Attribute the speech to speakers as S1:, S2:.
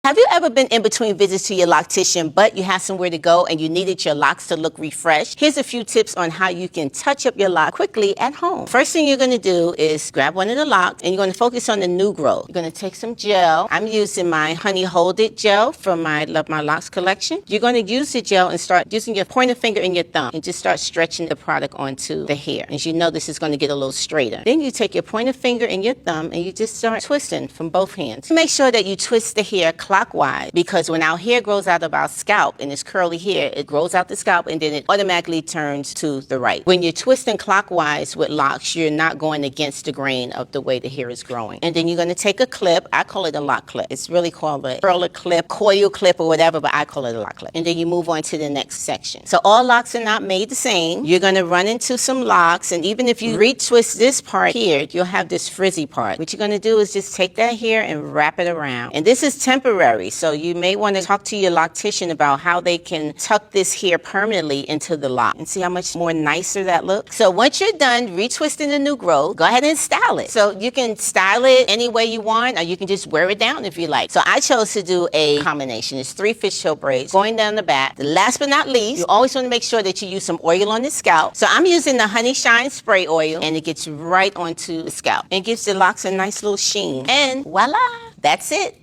S1: Have you ever been in between visits to your loctician, but you have somewhere to go and you needed your locks to look refreshed? Here's a few tips on how you can touch up your lock quickly at home. First thing you're going to do is grab one of the locks and you're going to focus on the new growth. You're going to take some gel. I'm using my Honey Hold It gel from my Love My Locks collection. You're going to use the gel and start using your pointer finger and your thumb and just start stretching the product onto the hair. As you know, this is going to get a little straighter. Then you take your pointer finger and your thumb and you just start twisting from both hands. Make sure that you twist the hair clockwise, because when our hair grows out of our scalp and it's curly hair, it grows out the scalp and then it automatically turns to the right. When you're twisting clockwise with locks, you're not going against the grain of the way the hair is growing. And then you're going to take a clip. I call it a lock clip. It's really called a curler clip, coil clip, or whatever, but I call it a lock clip. And then you move on to the next section. So all locks are not made the same. You're going to run into some locks, and even if you retwist this part here, you'll have this frizzy part. What you're going to do is just take that hair and wrap it around. And this is temporary, so you may want to talk to your loctician about how they can tuck this hair permanently into the lock and see how much more nicer that looks. So once you're done retwisting the new growth, go ahead and style it. So you can style it any way you want, or you can just wear it down if you like. So I chose to do a combination. It's 3 fishtail braids going down the back. Last but not least, you always want to make sure that you use some oil on the scalp. So I'm using the Honey Shine spray oil, and it gets right onto the scalp and gives the locks a nice little sheen. And voila, that's it.